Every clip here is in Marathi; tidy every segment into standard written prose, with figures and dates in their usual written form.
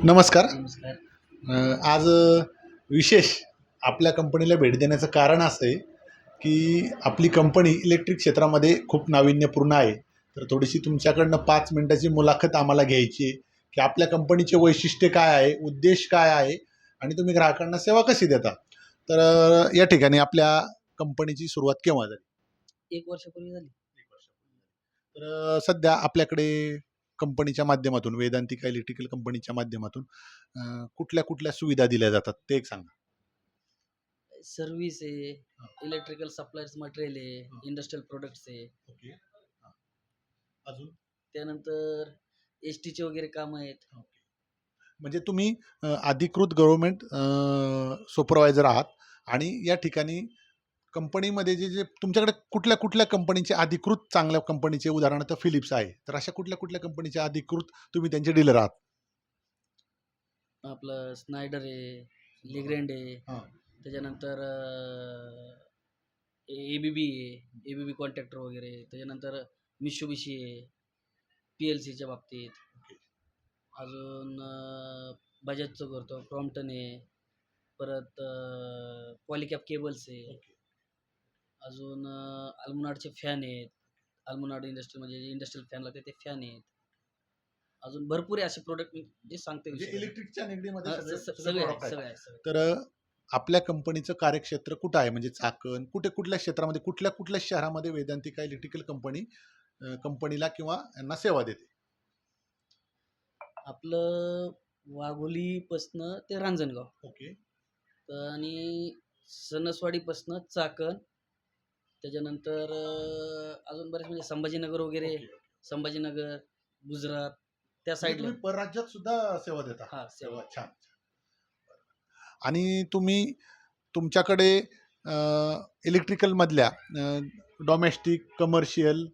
नमस्कार. नमस्कार. आज विशेष आपल्या कंपनीला भेट देण्याचं कारण असं आहे, की आपली कंपनी इलेक्ट्रिक क्षेत्रामध्ये खूप नाविन्यपूर्ण आहे. तर थोडीशी तुमच्याकडनं 5 मिनिटाची मुलाखत आम्हाला घ्यायची आहे, की आपल्या कंपनीचे वैशिष्ट्य काय आहे, उद्देश काय आहे आणि तुम्ही ग्राहकांना सेवा कशी देता? तर या ठिकाणी आपल्या कंपनीची सुरुवात केव्हा झाली? 1 वर्षापूर्वी झाली. तर सध्या आपल्याकडे कंपनीच्या माध्यमातून वेदांतिका इलेक्ट्रिकल कंपनीच्या माध्यमातून कुठल्या-कुठल्या सुविधा दिल्या जातात ते एक सांगा? सर्व्हिस आहे, हां. इलेक्ट्रिकल सप्लायर्स मटेरियल आहे, हां. इंडस्ट्रियल प्रोडक्ट्स आहे. ओके. हां. अजून? त्यानंतर एस-टीचे वगैरे कामं आहेत. ओके. म्हणजे तुम्ही अधिकृत गव्हर्नमेंट सुपरवायझर आहात आणि या ठिकाणी कंपनीमध्ये जे तुमच्याकडे कुठल्या-कुठल्या कंपनीचे अधिकृत चांगल्या कंपनीचे उदाहरणार्थ फिलिप्स आहे. तर अशा कुठल्या-कुठल्या कंपनीचे अधिकृत तुम्ही त्यांचे डीलर आहात? आपलं स्नायडर आहे, लिग्रँड आहे. हां. त्याच्यानंतर एबीबी आहे, एबीबी कॉन्ट्रॅक्टर वगैरे. त्याच्यानंतर मित्सुबिशी आहे, पी-एल-सीच्या बाबतीत. ओके. अजून बजाजचं करतो, क्रॉम्प्टन आहे. परत पॉलीकॅब केबल्स आहे. ओके. अजून अल्मुनाडचे फॅन आहेत. अल्मुनाड इंडस्ट्री म्हणजे जे इंडस्ट्रियल फॅन लागते ते फॅन आहेत. अजून भरपूर आहे असे प्रोडक्ट मी जे सांगते म्हणजे विषय. इलेक्ट्रिकच्या निगडीमध्ये हां, सगळे सगळे सगळे आहे, प्रॉडक्ट आहेत. सगळे आहे, सगळे. तर आपल्या कंपनीचं कार्यक्षेत्र कुठं आहे? म्हणजे चाकण, कुठल्या क्षेत्रामध्ये, कुठल्या शहरामध्ये वेदांतिका इलेक्ट्रिकल कंपनी कंपनीला किंवा यांना सेवा देते? आपलं वाघोलीपासनं ते रांजणगाव ओके. आणि सणसवाडीपासनं चाकण. त्याच्यानंतर अजून बरेच म्हणजे संभाजीनगर वगैरे, ओके. संभाजीनगर, गुजरात त्या म्हणजे साईडला. तुम्ही परराज्यात सुद्धा सेवा देता? हां, सेवा. छान. आणि तुम्ही तुमच्याकडे इलेक्ट्रिकलमधल्या डोमेस्टिक, कमर्शियल,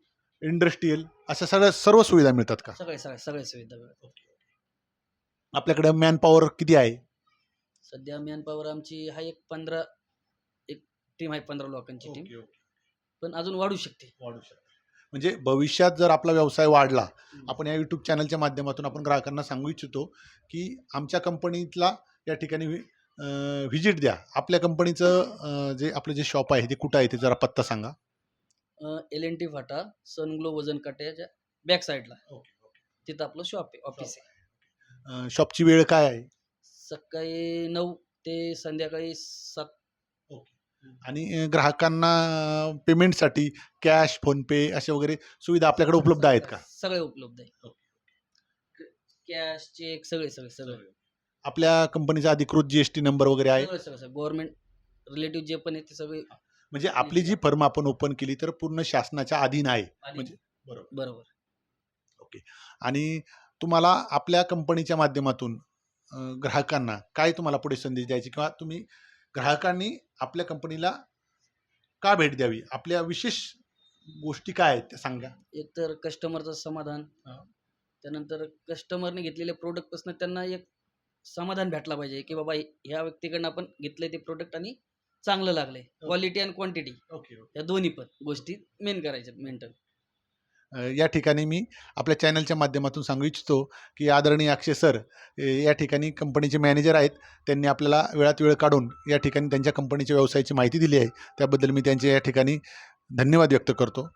इंडस्ट्रियल अशा सर्व सुविधा मिळतात का? सगळ्या सुविधा मिळतात. आपल्याकडे मॅनपॉवर किती आहे? सध्या मॅनपॉवर आमची आहे एक टीम आहे 15 लोकांची टीम. Okay, okay. पण अजून वाढू शकते. वाढू शकते. म्हणजे भविष्यात जर आपला व्यवसाय वाढला, आपण या YouTube चॅनलच्या माध्यमातून आपण ग्राहकांना सांगू इच्छितो, की आमच्या कंपनीतला या ठिकाणी व्हिजिट द्या. आपल्या कंपनीचं जे आपलं जे शॉप आहे ते कुठं आहे ते जरा पत्ता सांगा? एल-एन-टी फाटा, सनग्लो वजन काट्याच्या बॅक साईडला. Okay, okay. तिथं आपलं शॉप आहे, ऑफिस आहे. शॉपची वेळ काय आहे? सकाळी 9 ते संध्याकाळी 7. ओके. आणि ग्राहकांना पेमेंटसाठी कॅश, फोनपे अशा वगैरे सुविधा आपल्याकडे उपलब्ध आहेत का? सगळे उपलब्ध आहे. कॅश, चेक सगळे. आपल्या कंपनीचा अधिकृत GST नंबर वगैरे आहे? सगळं. गव्हर्नमेंट रिलेटिव्ह जे पण आहे ते सगळे. म्हणजे आपली जी फर्म आपण ओपन केली तर पूर्ण शासनाच्या अधीन आहे. म्हणजे बरोबर. ओके. आणि तुम्हाला आपल्या कंपनीच्या माध्यमातून ग्राहकांना काय तुम्हाला पुढे संदेश द्यायची किंवा तुम्ही ग्राहकांनी आपल्या कंपनीला का भेट द्यावी? आपल्या विशेष गोष्टी काय आहेत त्या सांगा? एक तर कस्टमरचं समाधान. हां. त्यानंतर कस्टमरने घेतलेल्या प्रोडक्टपासून त्यांना एक समाधान भेटला पाहिजे, की बाबा ह्या व्यक्तीकडनं आपण घेतलंय ते प्रोडक्ट आणि चांगलं लागलंय. क्वालिटी आणि क्वांटिटी ओके, ओके. या दोन्ही पण गोष्टी मेन करायच्या मेंटेन. या ठिकाणी मी आपल्या चॅनलच्या माध्यमातून सांगू इच्छितो, की आदरणीय अक्षय सर या ठिकाणी कंपनीचे मॅनेजर आहेत. त्यांनी आपल्याला वेळात वेळ काढून या ठिकाणी त्यांच्या कंपनीच्या व्यवसायाची माहिती दिली आहे. त्याबद्दल मी त्यांचे या ठिकाणी धन्यवाद व्यक्त करतो.